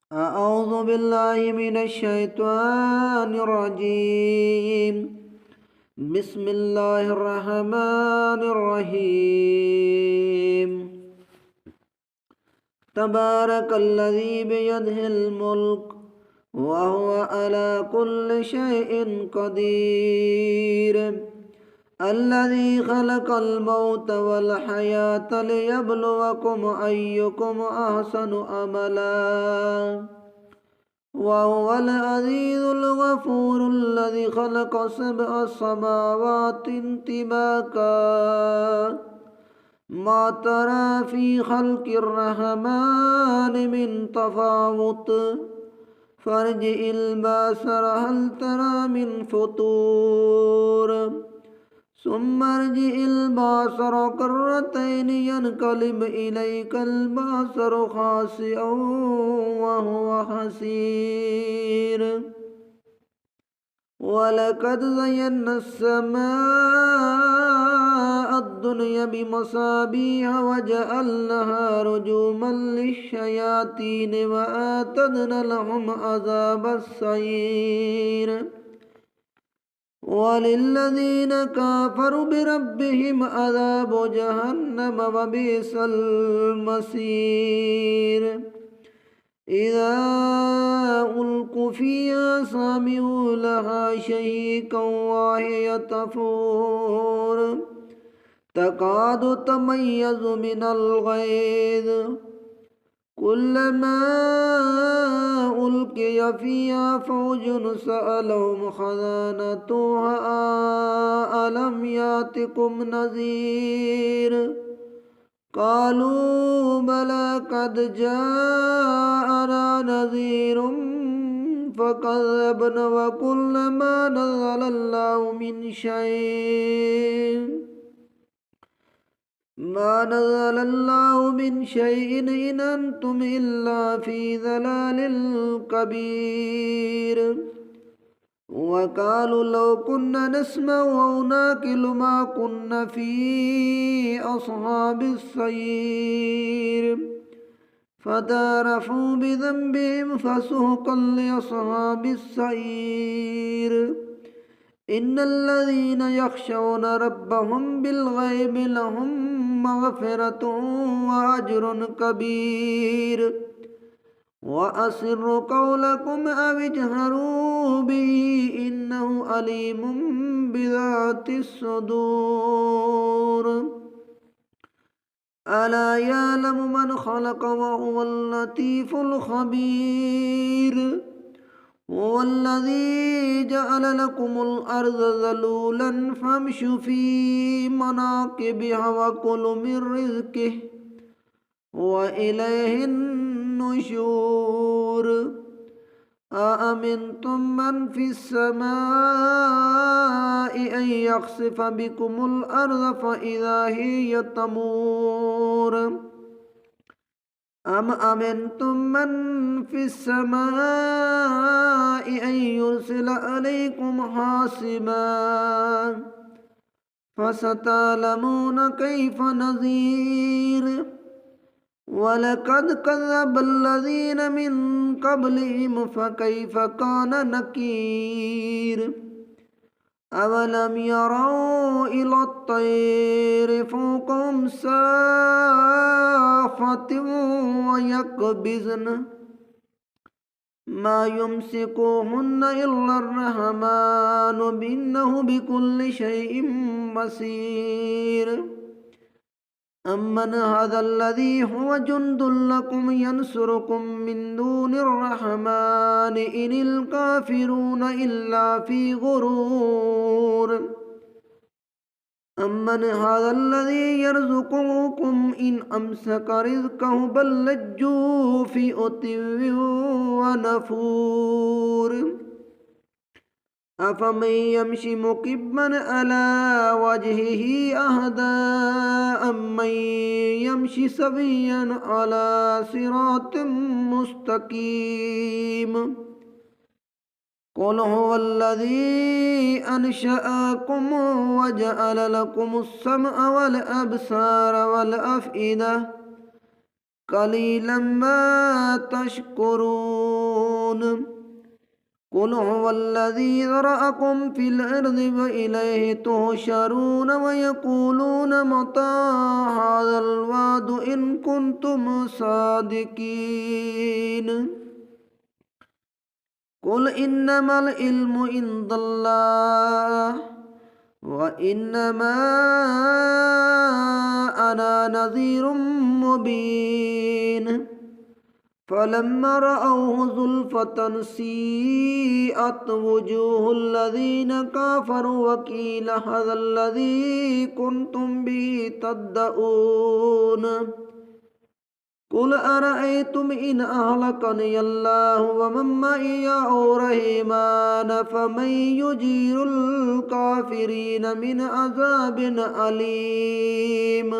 أعوذ بالله من الشيطان الرجيم. بسم الله الرحمن الرحيم. تبارك الذي بيده الملك وهو على كل شيء قدير. الذي خلق الموت والحياة ليبلوكم أيكم أحسن عملا وهو العزيز الغفور الذي خلق 7 سماوات طباقا ما ترى في خلق الرحمن من تفاوت فارجع البصر هل ترى من فطور ثم ارجع البصر كرتين ينقلب إليك البصر خاسئا وهو حسير. ولقد زينا السماء الدنيا بمصابيح وجعلناها رجوما للشياطين وأعتدنا لهم عذاب السعير. وللذين كفروا بربهم عذاب جهنم وبئس المصير. إذا ألقوا فيها سمعوا لها شهيقا وهي تفور تكاد تميز من الغيظ كلما ألقي فيها فوج سألهم خزانتها ألم يأتكم نذير قالوا بلى قد جاءنا نذير فكذبنا وقلنا ما نزل الله من شيء إن أنتم إلا في ضلال كبير. وقالوا لو كنا نسمع أو ناكل ما كنا في أصحاب السعير فتعرفوا بذنبهم فسحقا لأصحاب السعير. إن الذين يخشون ربهم بالغيب لهم مغفرة وأجر كبير. وأسروا قولكم أو اجهروا به إنه عليم بذات الصدور. ألا يعلم من خلق وهو اللطيف الخبير. هو الذي جعل لكم الأرض ذلولا فامشوا في مناكبها وكلوا من رزقه وإليه النشور. أأمنتم من في السماء أن يخسف بكم الأرض فإذا هي تمور أم أمنتم من في السماء أن يرسل عليكم حاصبا فستعلمون كيف نذير. ولقد كذب الذين من قبلهم فكيف كان نكير. أولم يروا إلى الطير فوقهم صافات ويقبضن ما يمسكوهن إلا الرحمن إنه بكل شيء بصير. أمن هذا الذي هو جند لكم ينصركم من دون الرحمن إن الكافرون إلا في غرور. أمن هذا الذي يرزقكم إن أمسك رزقه بل لجوا في عتو ونفور. أفمن يمشي مكبا على وجهه أهدى أمن يمشي سويا على صراط مستقيم. قل هو الذي أنشأكم وجعل لكم السمع والأبصار والأفئدة قليلا ما تشكرون قل هو الذي ذرأكم في الأرض وإليه تحشرون ويقولون متى هذا الوعد إن كنتم صادقين قل إنما العلم عند الله وإنما أنا نذير مبين فلما رأوه زلفة سيئت وجوه الذين كفروا وقيل هذا الذي كنتم به تدعون قل أرأيتم إن أهلكني الله ومن معي أو رحمن فمن يجير الكافرين من عذاب أليم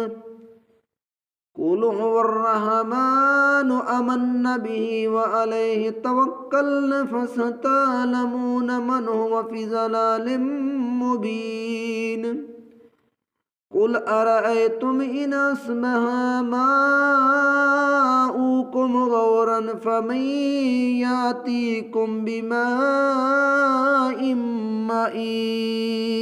قل هو الرحمن آمنا به وعليه توكلنا فستعلمون من هو في ضلال مبين قل أرأيتم إن أصبح ماؤكم غورا فمن يأتيكم بماء معين